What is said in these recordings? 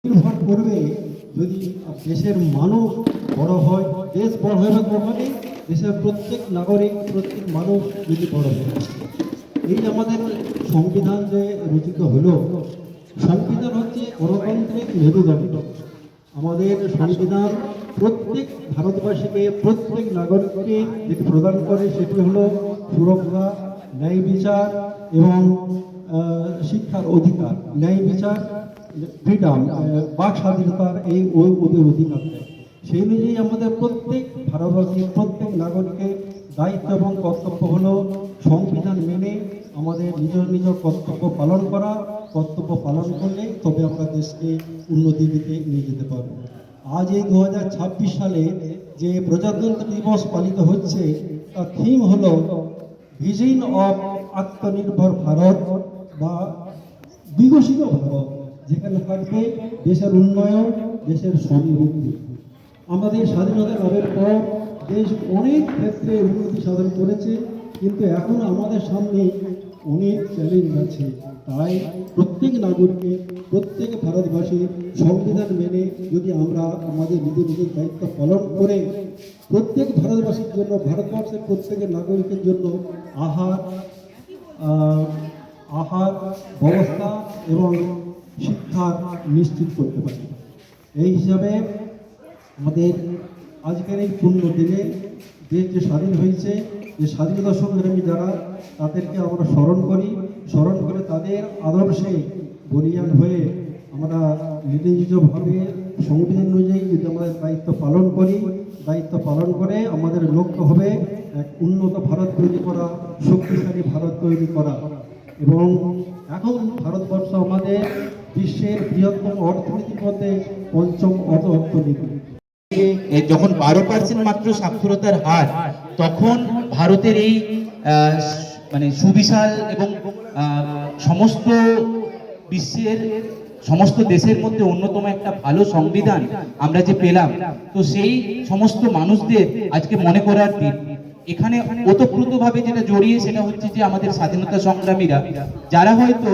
নির্ভর করবে যদি দেশের মানুষ বড় হয়, দেশ বড় হবে কখনই দেশের প্রত্যেক নাগরিক, প্রত্যেক মানুষ যদি বড় হয়। এই যে আমাদের সংবিধান যে রচিত হলো, সংবিধান হচ্ছে গণতান্ত্রিক মেরুদণ্ড। আমাদের সংবিধান প্রত্যেক ভারতবাসীকে, প্রত্যেক নাগরিককে যেটি প্রদান করে সেটি হলো সুরক্ষা, ন্যায় বিচার এবং শিক্ষার অধিকার। ন্যায় বিচার, ফ্রিডম, বাক স্বাধীনতার এই অধিকার দেয়। সেই অনুযায়ী আমাদের প্রত্যেক ভারতবাসী, প্রত্যেক নাগরিকের দায়িত্ব এবং কর্তব্য হলো সংবিধান মেনে আমাদের নিজ নিজ কর্তব্য পালন করা। কর্তব্য পালন করলে তবে আমরা দেশকে উন্নতির দিকে নিয়ে যেতে পারব। আজ এই 2026 সালে যে প্রজাতন্ত্র দিবস পালিত হচ্ছে, তার থিম হলো ভিশন অফ আত্মনির্ভর ভারত বা বিকশিত ভারত, যেখানে থাকবে দেশের উন্নয়ন, দেশের সমৃদ্ধি। আমাদের স্বাধীনতা লাভের পর দেশ অনেক ক্ষেত্রে উন্নতি সাধন করেছে, কিন্তু এখন আমাদের সামনে অনেক চ্যালেঞ্জ আছে। তাই প্রত্যেক নাগরিককে, প্রত্যেক ভারতবাসী সংবিধান মেনে যদি আমরা আমাদের নিজের নিজের দায়িত্ব পালন করে প্রত্যেক ভারতবাসীর জন্য, ভারতবর্ষের প্রত্যেকের নাগরিকের জন্য আহার ব্যবস্থা এবং শিক্ষা নিশ্চিত করতে পারি। এই হিসাবে আমাদের আজকের এই পূর্ণ দিনে দেশ যে স্বাধীন হয়েছে, যে স্বাধীনতা সংগ্রামী যারা, তাদেরকে আমরা স্মরণ করি। স্মরণ করে তাদের আদর্শে বলিয়ান হয়ে আমরা নিজ নিজভাবে সংবিধান অনুযায়ী যদি আমাদের দায়িত্ব পালন করি, দায়িত্ব পালন করে আমাদের লক্ষ্য হবে এক উন্নত ভারত তৈরি করা, শক্তিশালী ভারত তৈরি করা। এবং এখন ভারতবর্ষ আমাদের বিশ্বের বৃহত্তম অর্থনীতির মধ্যে পঞ্চম অর্থনীতি। যখন 12% মাত্র সাক্ষরতার হার, তখন ভারতের এই মানে সুবিশাল এবং সমস্ত বিশ্বের সমস্ত দেশের মধ্যে অন্যতম একটা ভালো সংবিধান আমরা যে পেলাম, তো সেই সমস্ত মানুষদের আজকে মনে করার দিন। এখানে ওতপ্রোতভাবে যেটা জড়িয়ে সেটা হচ্ছে যে আমাদের স্বাধীনতা সংগ্রামীরা, যারা হয়তো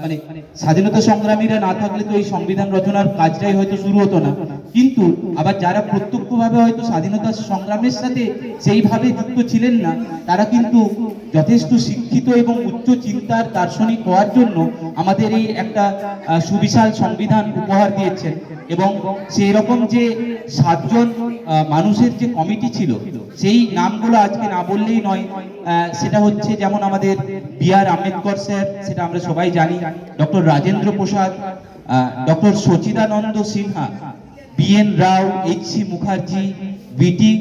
মানে স্বাধীনতা সংগ্রামীরা না থাকলে তো এই সংবিধান রচনার কাজটাই হয়তো শুরু হতো না। কিন্তু আবার যারা প্রত্যক্ষভাবে হয়তো স্বাধীনতা সংগ্রামের সাথে সেইভাবে যুক্ত ছিলেন না, তারা কিন্তু যথেষ্ট শিক্ষিত এবং উচ্চ চিন্তার দার্শনিক হওয়ার জন্য আমাদের এই একটা সুবিশাল সংবিধান উপহার দিয়েছেন। এবং সেই রকম যে 7 জন মানুষের যে কমিটি ছিল, সেই নামগুলো আজকে না বললেই নয়। সেটা হচ্ছে যেমন আমাদের বি.আর. আম্বেদকর স্যার, সেটা আমরা সবাই জানি, doctor Rajendra Prasad, doctor Sachidananda Sinha, BN. রাও, এইচ.সি. মুখার্জি, বি.টি.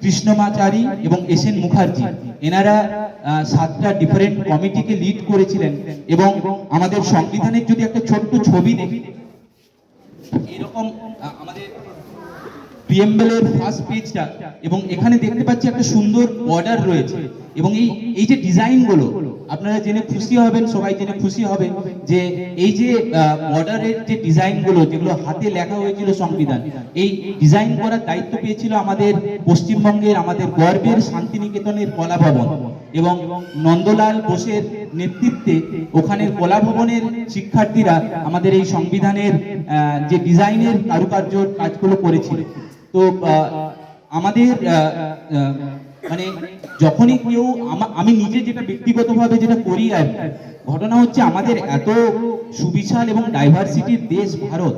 কৃষ্ণমাচারী এবং এস.এন. মুখার্জি। এনারা 7টা ডিফারেন্ট কমিটিকে লিড করেছিলেন। এবং আমাদের সংবিধানের যদি একটা ছোট্ট ছবি দেখি, এরকম আমাদের প্রিএম্বলের ফার্স্ট পেজটা, এবং এখানে দেখতে পাচ্ছি একটা সুন্দর বর্ডার রয়েছে। এবং এই যে ডিজাইনগুলো, আপনারা জেনে খুশি হবেন, সবাই জেনে খুশি হবে যে এই যে বর্ডারের যে ডিজাইনগুলো, যেগুলো হাতে লেখা হয়েছিল সংবিধান, এই ডিজাইন করার দায়িত্ব পেয়েছিল আমাদের পশ্চিমবঙ্গের, আমাদের গর্বের শান্তিনিকেতনের কলাভবন। এবং নন্দলাল বোসের নেতৃত্বে ওখানের কলাভবনের শিক্ষার্থীরা আমাদের এই সংবিধানের যে ডিজাইনের কারুকার্য কাজগুলো করেছিল। তো আমাদের মানে যখনই কেউ, আমি নিজে যেটা ব্যক্তিগতভাবে যেটা করি, আর ঘটনা হচ্ছে আমাদের এত সুবিশাল এবং ডাইভার্সিটির দেশ ভারত,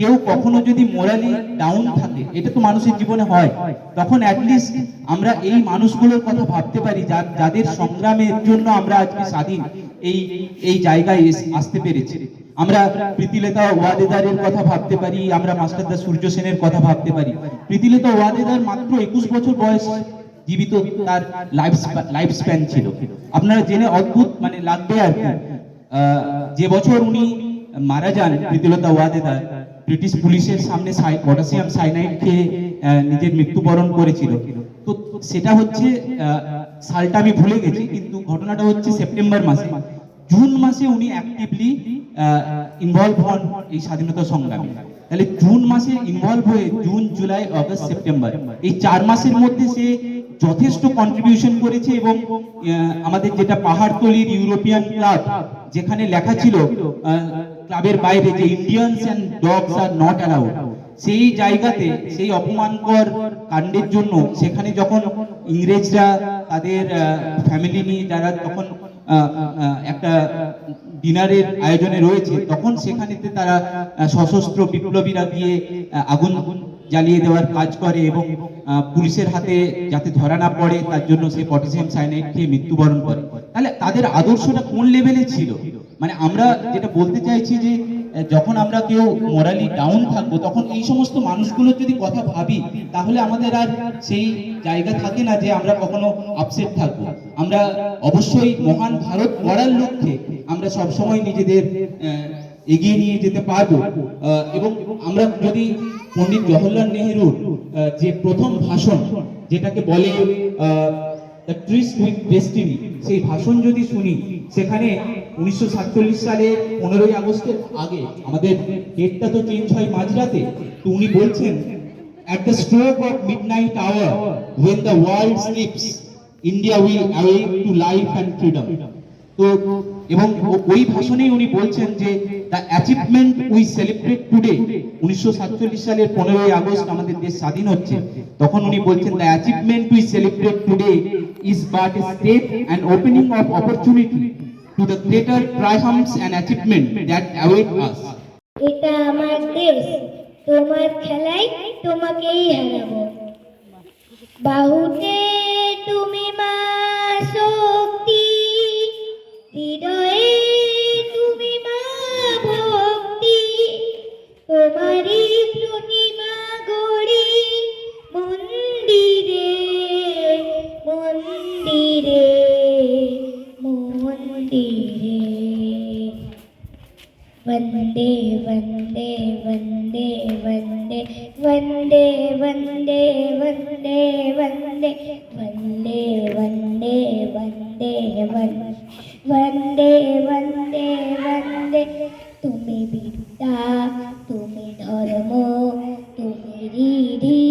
কেউ কখনো যদি মোরালি ডাউন থাকে, এটা তো মানুষের জীবনে হয়, তখন অ্যাটলিস্ট আমরা এই মানুষগুলোর কথা ভাবতে পারি যাদের সংগ্রামের জন্য আমরা আজকে স্বাধীন এই জায়গায় আসতে পেরেছি। আমরা প্রীতিলতা ওয়াদেদারের কথা ভাবতে পারি, আমরা মাস্টারদা সূর্য সেনের কথা ভাবতে পারি। প্রীতিলতা ওয়াদেদার মাত্র 21 বছর বয়স জীবিত, তার লাইফ স্প্যান ছিল। আপনারা জেনে অদ্ভুত মানে লাগবে আর কি, যে বছর উনি মারা যান প্রীতিলতা ওয়াদেদার, ব্রিটিশ পুলিশের সামনে পটাশিয়াম সাইনাইড খেয়ে নিজের মৃত্যুবরণ করেছিল। তো সেটা হচ্ছে সালটা আমি ভুলে গেছি, কিন্তু ঘটনাটা হচ্ছে সেপ্টেম্বর মাসে। জুন মাসে উনি অ্যাক্টিভলি ইনভলভ হন এই স্বাধীনতা সংগ্রামে। তাহলে জুন মাসে ইনভলভ হয়ে জুন, জুলাই, অগস্ট, সেপ্টেম্বর, এই 4 মাসের মধ্যে সে যথেষ্ট কন্ট্রিবিউশন করেছে এবং আমাদের যেটা পাহাড়তলির ইউরোপিয়ান ক্লাব, যেখানে লেখা ছিল ক্লাবের বাইরে যে Indians and dogs are not allowed, সেই জায়গাতে সেই অপমানকর কাণ্ডের জন্য সেখানে যখন ইংরেজরা তাদের ফ্যামিলি নিয়ে যারা তখন একটা ডিনারের আয়োজনে রয়েছে, তখন সেখানেতে তারা সশস্ত্র বিপ্লবীরা দিয়ে আগুন জ্বালিয়ে দেওয়ার কাজ করে এবং পুলিশের হাতে যাতে ধরা না পড়ে তার জন্য সে পটাশিয়াম সায়ানাইড খেয়ে মৃত্যুবরণ করে। তাহলে তাদের আদর্শটা কোন লেভেলে ছিল? মানে আমরা যেটা বলতে চাইছি যে যখন আমরা কেউ মোরালি ডাউন থাকবো, তখন এই সমস্ত মানুষগুলোর যদি কথা ভাবি, তাহলে আমাদের আর সেই জায়গা থাকে না যে আমরা কখনো আপসেট থাকবো। আমরা অবশ্যই মহান ভারত গড়ার লক্ষ্যে আমরা সবসময় নিজেদের এগিয়ে নিয়ে যেতে পারবো। এবং আমরা যদি পণ্ডিত জওহরলাল নেহেরুর যে প্রথম ভাষণ, যেটাকে বলে দ্য ট্রিস্ট উইথ ডেস্টিনি, সেই ভাষণ যদি শুনি, সেখানে 1947 সালে 15ই আগস্টের আগে, আমাদের ডেটটা তো চেঞ্জ হয় মাঝরাতে, তো উনি বলছেন at the stroke of midnight hour when the world sleeps India will awake to life and freedom। তো এবং ওই ভাষণেই উনি বলছেন যে the achievement we celebrate today, 1947 সালের 15ই আগস্ট আমাদের দেশ স্বাধীন হচ্ছে, তখন উনি বলছেন the achievement we celebrate today is but a step and opening of opportunity to the greater triumphs and achievement that await us. এটা আমার দেশ, তোমার খেলায় তোমাকেই হারাবো। বাহুতে তুমি মা শক্তি, হৃদয়ে তুমি মা ভক্তি, তোমারই প্রতিমা গড়ি মন্দিরে মন্দিরে মন্দিরে। वंदे वंदे वंदे वंदे वंदे वंदे वंदे वंदे वंदे वंदे वंदे वंदे वंदे वंदे। तुम्हें विद्या तुम्हें धर्म तुम्हें रीढ़ी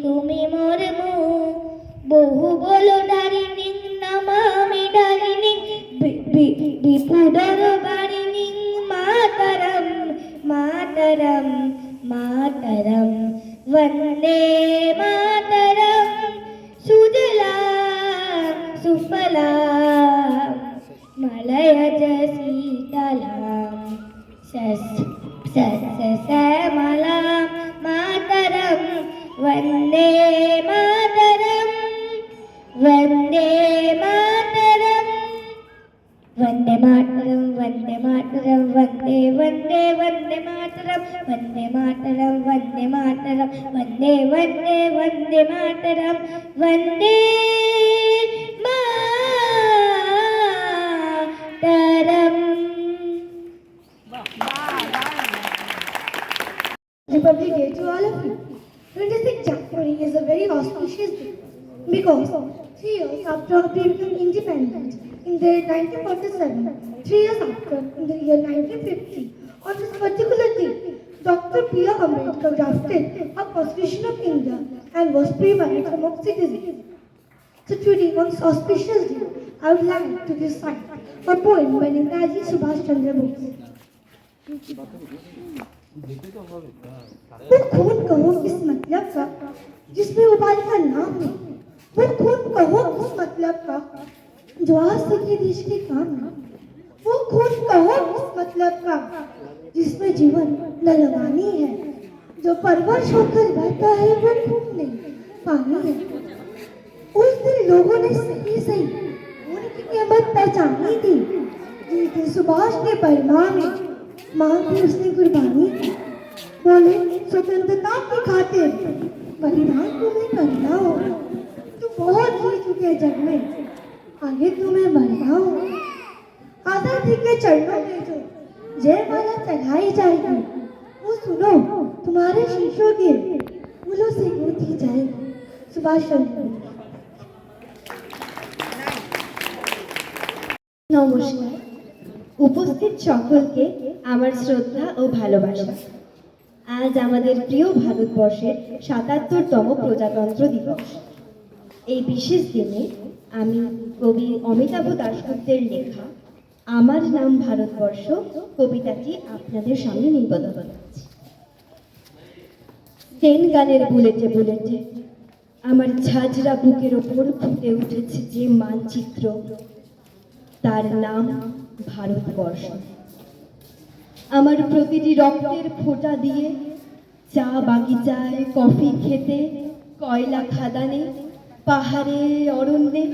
तुम्हें मर्म, बहु बोलो डारिणी नमामि डारिणी विपुदर बारिणी मातरम मातरम मातरम। वंदे मातरम सुजला सुफला मलयज शीतलाम श्यामला मातरम। वंदे मातरम वंदे मातरम वंदे मातरम वंदे मातरम वंदे वंदे वंदे मातरम वंदे मातरम वंदे मातरम वंदे वंदे Vande Mataram Vande Mataram. Republic Day to all of you. 26 January is a very auspicious day because 3 years after we became independent in the year 1947, 3 years after in the year 1950, on this particular day, Dr. B.R. Ambedkar drafted a Constitution of India and was pre-married among citizens. So today, on this auspicious day, I would like to recite a poem by Netaji Subhash Chandra Bose. वो खून कहो किस मतलब का जिसमें उबाल का नाम नहीं, वो खून कहो किस मतलब का जो आज सके देश के काम नहीं, वो खून कहो किस मतलब का जिसमें जीवन न लगानी है, जो परवश होकर बहता है वो खून नहीं पानी है। उस दिन लोगों ने सही सही उनकी कीमत पहचानी थी, जिस दिन सुभाष ने बर्मा में मां की उसने कुर्बानी की। बोले स्वतंत्रता की खातिर बलिदान तुम्हें करना हो, तुम बहुत जी चुके जग में, आगे तुम्हें बढ़ना हो। आजादी के चरणों में जो जयमाला चढ़ाई जाएगी, वो सुनो तुम्हारे शीशों के फूलों से गूंथी जाएगी। सुभाष चंद्र बोस। নমস্কার, উপস্থিত সকলকে আমার শ্রদ্ধা ও ভালোবাসা। আজ আমাদের প্রিয় ভারতবর্ষের ৭৭তম প্রজাতন্ত্র দিবস। এই বিশেষ দিনে আমি কবি অমিতাভ দাশগুপ্তের লেখা আমার নাম ভারতবর্ষ কবিতাটি আপনাদের সামনে নিবেদন করছি। ট্রেন গানের বুলেটে বুলেটে আমার ঝাঁঝরা বুকের ওপর ফুটে উঠেছে যে মানচিত্র, তার নাম ভারতবর্ষ। আমার প্রতিটি রক্তের ফোঁটা দিয়ে চা বাগিচায়, কফি খেতে, কয়লা খাদানে, পাহাড়ে, অরণ্যে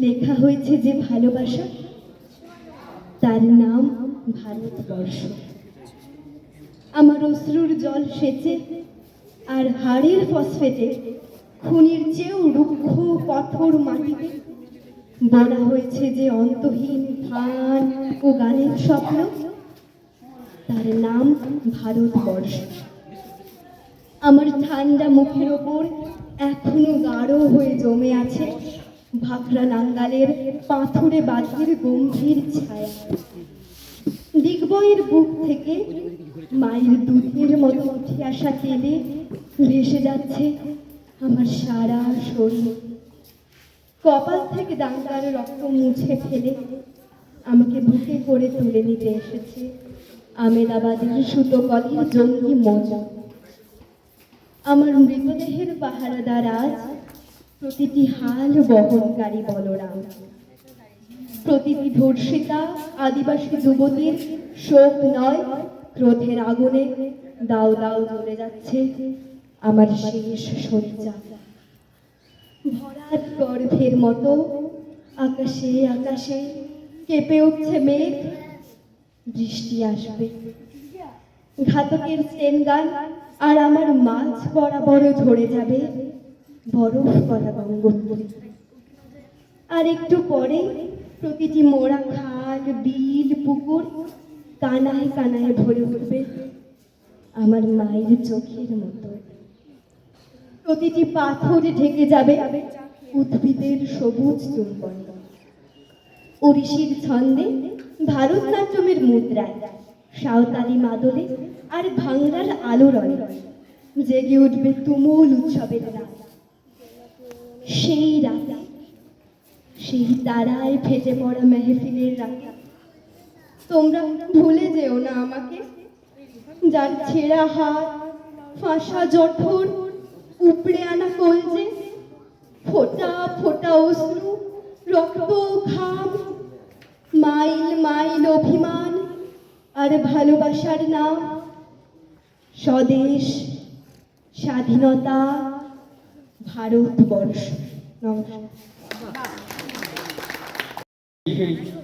লেখা হয়েছে যে ভালোবাসা, তার নাম ভারতবর্ষ। আমার অশ্রুর জল সেচে আর হাড়ের ফসফেটে খুনির চেয়েও রুক্ষ কঠোর মাটিতে বলা হয়েছে যে অন্তহীন গান ও গানের স্বপ্ন, তার নাম ভারতবর্ষ। আমার ঠান্ডা মুখের ওপর এখনো গাঢ় হয়ে জমে আছে ভাকরা নাঙ্গালের পাথুরে বাঁধের গম্ভীর ছায়া। দিগ্বয়ের বুক থেকে মায়ের দুধের মতো উঠে আসা তেলে ভেসে যাচ্ছে আমার সারা শরীর। কপাল থেকে ডাঙ্গার রক্ত মুছে ফেলে আমাকে বুকে করে তুলে নিতে এসেছে আমেদাবাদের সুতোকলের জঙ্গি মজা। আমার মৃতদেহের পাহারাদার আজ প্রতিটি হাল বহনকারী বলরাম, প্রতিটি ধর্ষিতা আদিবাসী যুবতীর শোক নয় ক্রোধের আগুনে দাও দাও জ্বলে যাচ্ছে আমার শেষ শয্যা। ভরাট গর্ভের মতো আকাশে আকাশে কেঁপে উঠছে মেঘ, বৃষ্টি আসবে। ঘাতকের চেন গান আর আমার মাঝ বরাবর ঝরে যাবে বরফ করা গঙ্গোত্রী। আর একটু পরে প্রতিটি মোড়া খাল, বিল, পুকুর কানায় কানায় ভরে উঠবে আমার মায়ের চোখের মতো। প্রতিটি পাথর ঢেকে যাবে উদ্ভিদের সবুজ চুম্বন। ওড়িশির ছন্দে, ভারতনাট্যমের মুদ্রায়, সাঁওতালি মাদলে আর ভাঙ্গার আলোড়নে জেগে উঠবে তুমুল উৎসবের রাত। সেই রাতে, সেই তারায় ফেটে পড়া মেহফিলের রাতে তোমরা ভুলে যেও না আমাকে, যার ছেঁড়া হাত, ফাঁসা জঠর, উপড়ে আনা কলজে, ফোঁটা ফোঁটা অশ্রু, রক্ত, ঘাম, মাইল মাইল অভিমান আর ভালোবাসার নাম স্বদেশ, স্বাধীনতা, ভারতবর্ষ। নমস্কার।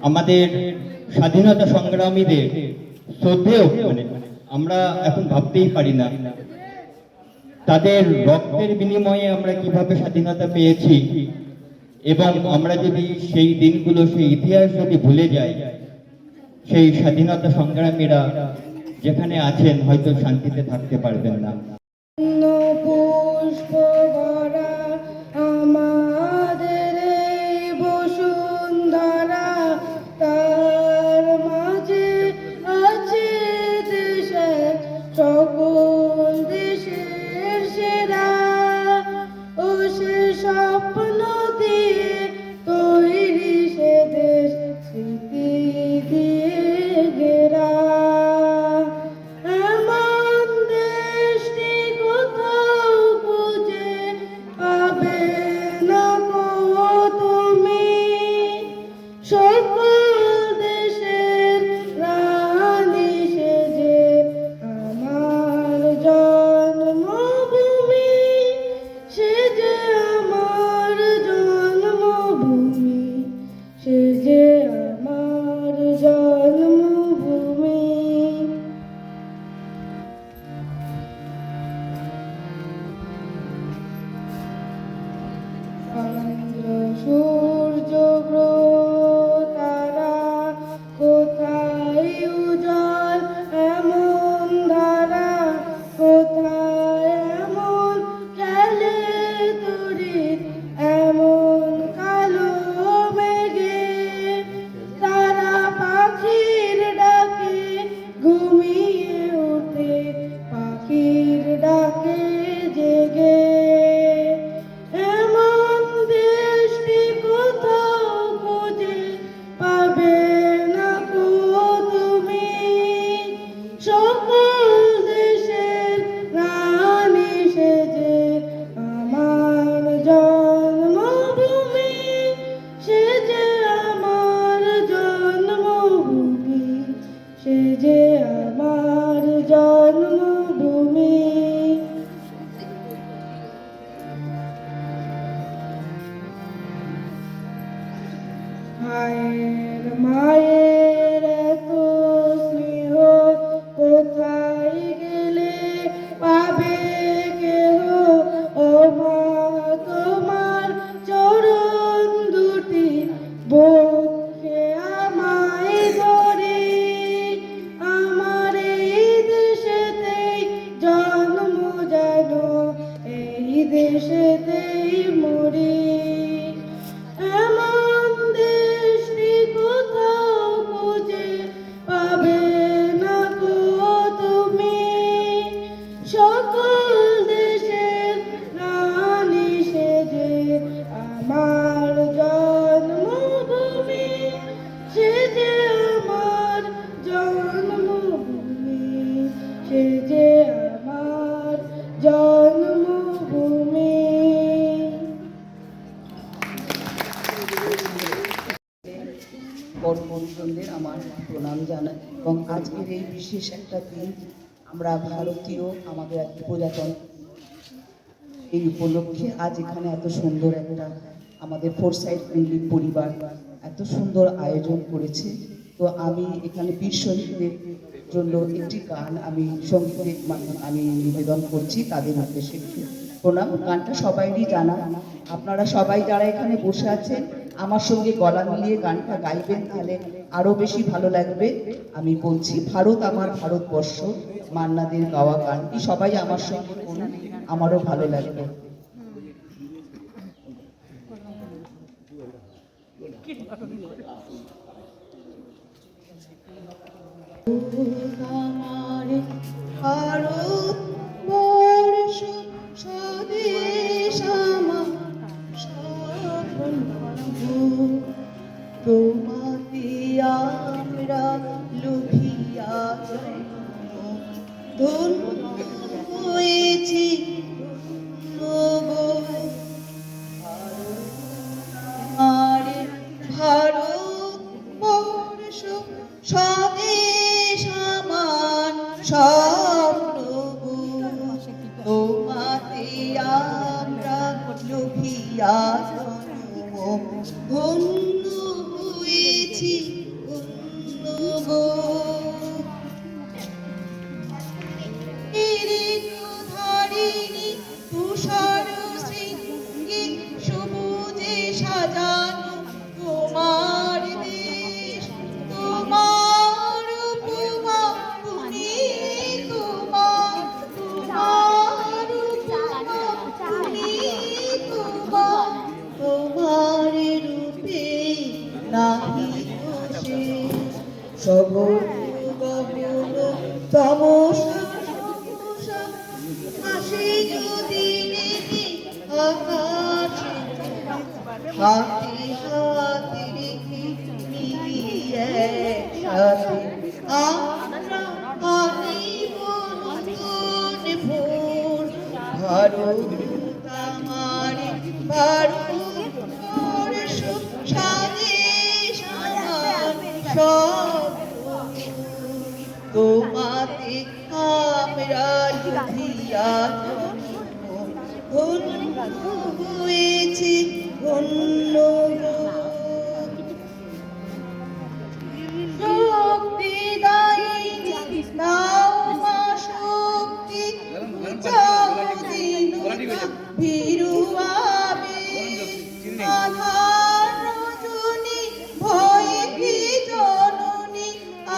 আমাদের স্বাধীনতা সংগ্রামীদের শ্রদ্ধেয় আমরা এখন ভাবতেই পারি না তাদের রক্তের বিনিময়ে আমরা কিভাবে স্বাধীনতা পেয়েছি, এবং আমরা যদি সেই দিনগুলো, সেই ইতিহাস যদি ভুলে যাই, সেই স্বাধীনতা সংগ্রামীরা যেখানে আছেন হয়তো শান্তিতে থাকতে পারবেন না। পুষ্প ভরা আমাদের এই বসুন্ধরা, তার মাঝে আছে দেশের সকল দেশের সেরা, ও সে স্বপ্ন দিয়ে তৈরি সে দেশ স্মৃতি দিয়ে ঘেরা। এমন দেশটি কোথাও খুঁজে পাবে না গো তুমি, সকল দেশের রানী সেজে আমার জন্মভূমি, সেজে আমার জন্মভূমি, সেজে আমার জন্মভূমি। চন্দ্র সূর্য গ্রহ তারা কোথায় উজ্জ্বল এমন ধারা, কোথায় এমন খেলে তড়িৎ এমন কালো মেঘে, তারা পাখি গুরুজনদের আমার প্রণাম জানাই এবং আজকের এই বিশেষ একটা দিন আমরা ভারতীয় আমাদের এক প্রজাতন্ত্র এই উপলক্ষে আজ এখানে এত সুন্দর একটা আমাদের ফোরসাইট ফ্যামিলি পরিবার এত সুন্দর আয়োজন করেছে। তো আমি এখানে বীর শহীদদের জন্য একটি গান আমি সঙ্গীতের মাধ্যমে আমি নিবেদন করছি তাদের উদ্দেশ্যে প্রণাম। গানটা সবাইরই জানা, আপনারা সবাই যারা এখানে বসে আছেন আমার সঙ্গে গলা মিলিয়ে গানটা গাইবেন, তাহলে আরো বেশি ভালো লাগবে। আমি বলছি, ভারত আমার ভারতবর্ষ, মান্নাদের গাওয়া গানটি সবাই আমার সঙ্গে করুন, আমারও ভালো লাগবে। আমার ভারতবর্ষ স্বদেশ আমার স্বপ্ন, তোমাতে আমরা লুভিয়া ধন্য হয়েছি আমার ভারতবর্ষ স্বদেশ আমার স্বপ্ন, তোমাতে আমরা লুভিয়া ধন্য হয়েছি ধারিণী তুষার শৃঙ্গে সবুজে সাজানো তোমার দেশ, তোমার উপমা তুমি, তোমার উপমা তুমি, তোমার রূপে নাহি সবর গহন তমসা হাসি যদি নেই আকাশে, হাতে হাতে রেখে মিলিয়ে সাথে আমরা আনিব নতুন ভোর। ভারত আমার ভারতবর্ষ স্বদেশ আমার স্বপ্ন, তোমাতে আমরা লুভিয়া ধন্য হয়েছি ধন্য। শক্তি দায়িনী নাও মা শক্তি, যাও দিন ভিড়ুয়াবে আধার রজনী ভয়ে কি জননী,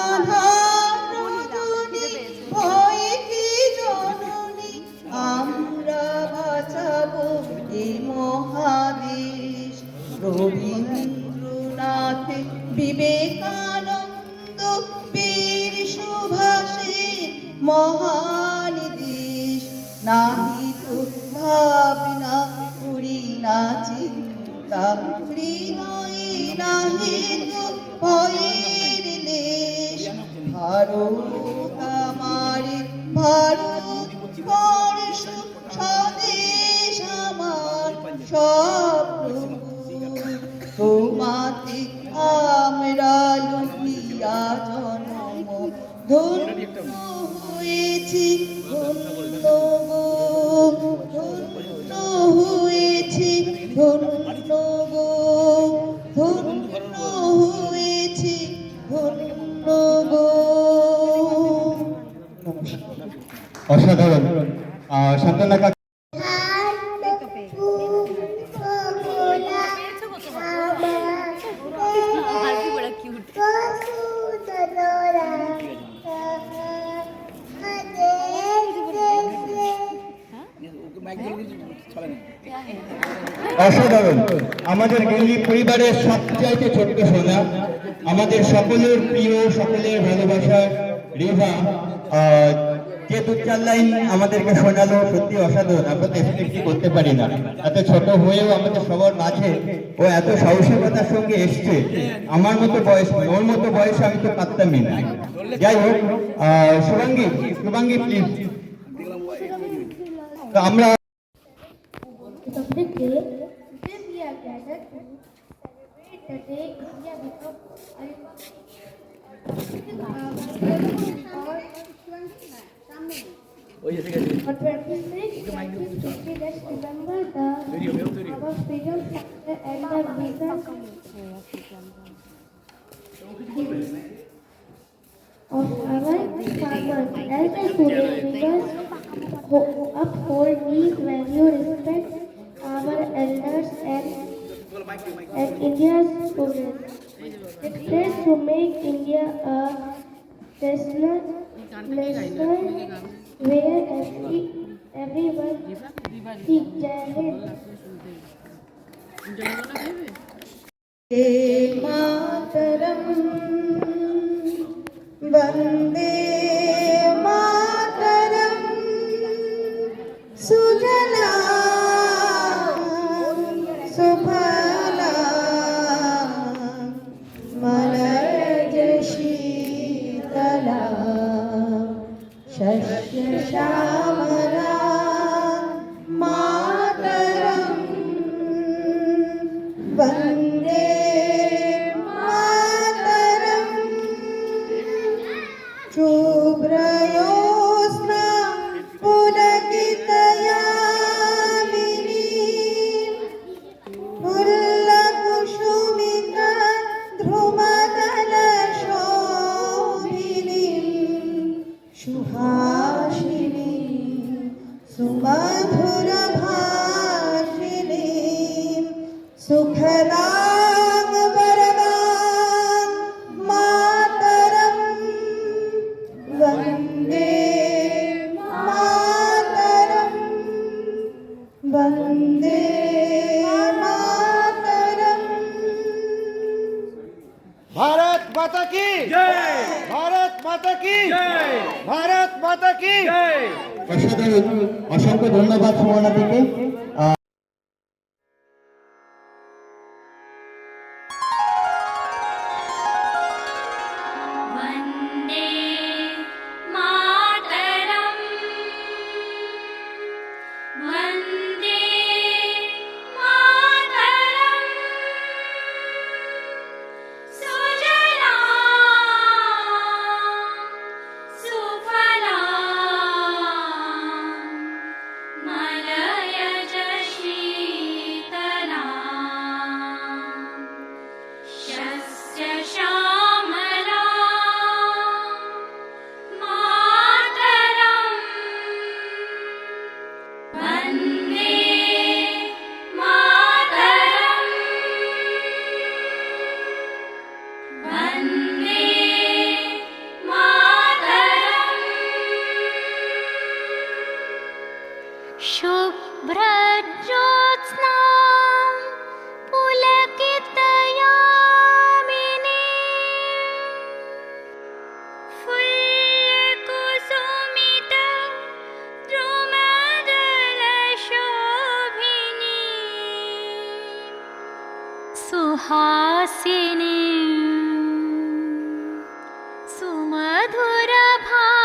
আধার রজনী ভয়ে কি জননী, আমরা বাঁচাবো এই মহাদেশ। রবীন্দ্রনাথ বিবেকানন্দ বীর সুভাষে মহান দেশ, নাহি তো ভাবনা করি না চিন্তা, হৃদয়ে নাহি তো ভয়ের লেশ। ভারত আমার ভারতবর্ষ স্বদেশ আমার স্বপ্ন, তোমাতে আমরা লুভিয়া জন্ম ধন্য হয়েছি ধন্য, ধন্য হয়েছি ধন্য, ধন্য হয়েছি ধন্য। অসাধারণ। সান্ত্বনা কাকা অসাধারণ। আমাদের গেলি পরিবারের সবচাইতে ছোট্ট সোনা, আমাদের সকলের প্রিয়, সকলের ভালোবাসার রেভা যে দু চার লাইন আমাদেরকে শোনালো, সত্যি অসাধারণ। আমরা তো এক্সপেক্টই করতে পারি না, এত ছোট হয়েও আমাদের সবার মাঝে ও এত সাহসিকতার সঙ্গে এসছে। আমার মতো বয়স, ওর মতো বয়স আমি তো পারতামই না। যাই হোক, শুভাঙ্গী শুভাঙ্গী প্লিজ। তো আমরা of the day, today we are gathered to celebrate the day India became on 26 1950, let's remember our freedom fighter and the reason of our farmers. As a student, because uphold these values, respect our elders and India's progress. It plays to make India a national where everyone seeks मातरम वंदे मातरम सुजला सुफला मलयज शीतला शस्य श्यामला मातरम वंदे मातरम शुभ्रयोत्स्ना पुलकितयामिनी फुल्लकुसुमिता ध्रुमदलशोभिनी सुहासिनी सुमधुरभाषिणी सुखदां वरदां मातरं वन्दे मातरं वन्दे मातरम्। भारत माता की जय, भारत माता की जय, भारत माता की जय। অসংখ্য ধন্যবাদ সুবর্ণাদিকে। वन्दे मातरम् वन्दे मातरम् सुजला सुफला मलयज शीतला शस्य श्यामला मातरम् वन्दे मातरम् वन्दे मातरम् शुभ्रज्योत्स्ना पुलकितयामिनी फुल्लकुसुमिता द्रुमदलशोभिनी सुहासिनी सुमधुरभाषिणी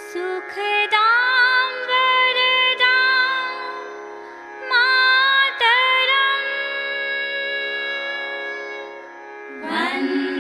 सुखदां वरदां मातरम् वन्दे